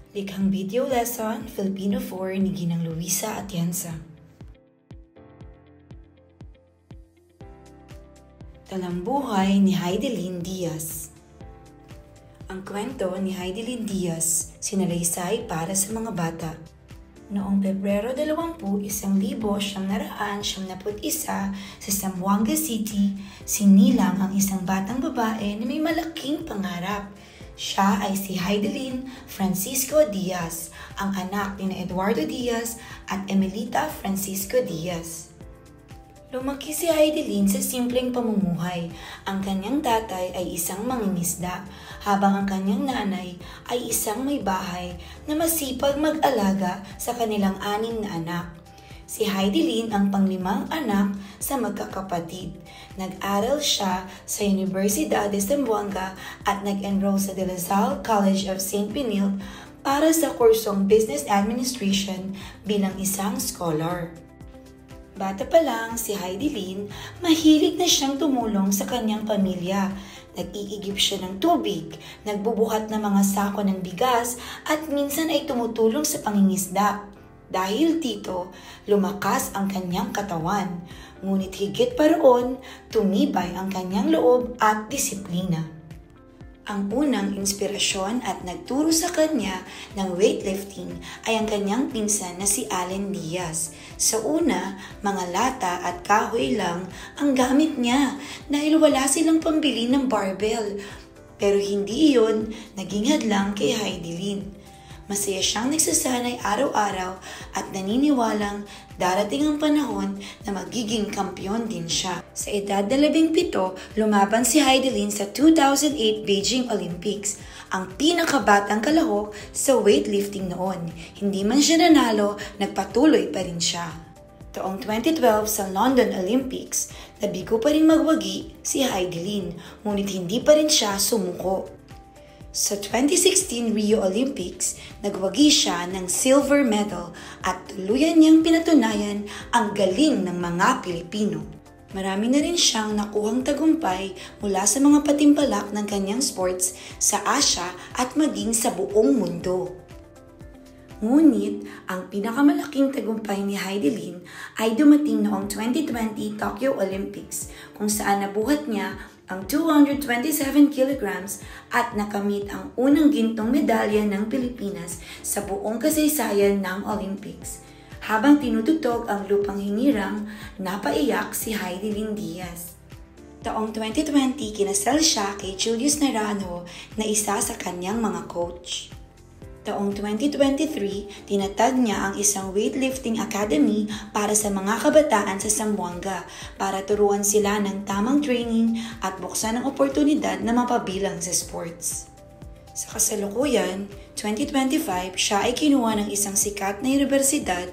Likhang Video Lesson, Filipino 4 ni Ginang Luisa Atienza. Talambuhay ni Heidelin Diaz. Ang kwento ni Heidelin Diaz, sinalaysay para sa mga bata. Noong Pebrero 20, 1991, sa Zamboanga City, sinilang ang isang batang babae na may malaking pangarap. Siya ay si Heidelin Francisco Diaz, ang anak ni Eduardo Diaz at Emelita Francisco Diaz. Lumaki si Heidelin sa simpleng pamumuhay. Ang kanyang tatay ay isang mangingisda, habang ang kanyang nanay ay isang may bahay na masipag mag-alaga sa kanilang 6 na anak. Si Heidelin ang panglimang anak sa magkakapatid. Nag-aral siya sa Universidad de Zamboanga at nag-enroll sa De La Salle College of St. Benilde para sa kursong Business Administration bilang isang scholar. Bata pa lang si Heidelin, mahilig na siyang tumulong sa kanyang pamilya. Nag-iigib siya ng tubig, nagbubuhat ng mga sako ng bigas at minsan ay tumutulong sa pangingisda. Dahil dito, lumakas ang kanyang katawan, ngunit higit pa roon, tumibay ang kanyang loob at disiplina. Ang unang inspirasyon at nagturo sa kanya ng weightlifting ay ang kanyang pinsan na si Allen Diaz. Sa una, mga lata at kahoy lang ang gamit niya dahil wala silang pambili ng barbell. Pero hindi iyon naging hadlang kay Heidelin. Masaya siyang nagsasanay araw-araw at naniniwalang darating ang panahon na magiging kampiyon din siya. Sa edad na 17, lumaban si Heidelin sa 2008 Beijing Olympics, ang pinakabatang kalahok sa weightlifting noon. Hindi man siya nanalo, nagpatuloy pa rin siya. Taong 2012 sa London Olympics, nabigo pa rin magwagi si Heidelin, ngunit hindi pa rin siya sumuko. Sa 2016 Rio Olympics, nagwagi siya ng silver medal at tuluyan niyang pinatunayan ang galing ng mga Pilipino. Marami na rin siyang nakuhang tagumpay mula sa mga patimpalak ng kanyang sports sa Asia at maging sa buong mundo. Ngunit, ang pinakamalaking tagumpay ni Heidelin ay dumating noong 2020 Tokyo Olympics, kung saan nabuhat niya ang 227 kilograms at nakamit ang unang gintong medalya ng Pilipinas sa buong kasaysayan ng Olympics. Habang tinutugtog ang lupang hinirang, napaiyak si Heidelin Diaz. Taong 2020, kinasal siya kay Julius Naranjo na isa sa kanyang mga coach. Taong 2023, tinatag niya ang isang weightlifting academy para sa mga kabataan sa Zamboanga para turuan sila ng tamang training at buksan ang oportunidad na mapabilang sa sports. Sa kasalukuyan, 2025, siya ay kinuha ng isang sikat na universidad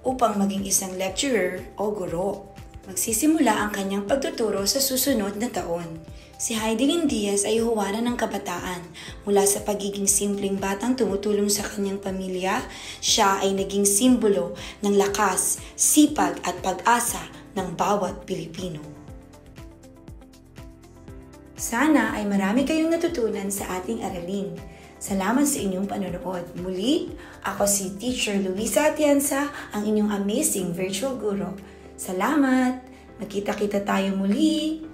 upang maging isang lecturer o guro. Magsisimula ang kanyang pagtuturo sa susunod na taon. Si Heidelin Diaz ay huwara ng kabataan. Mula sa pagiging simpleng batang tumutulong sa kanyang pamilya, siya ay naging simbolo ng lakas, sipag at pag-asa ng bawat Pilipino. Sana ay marami kayong natutunan sa ating aralin. Salamat sa inyong panonood. Muli, ako si Teacher Luisa Atienza, ang inyong amazing virtual guro. Salamat! Magkita-kita tayo muli!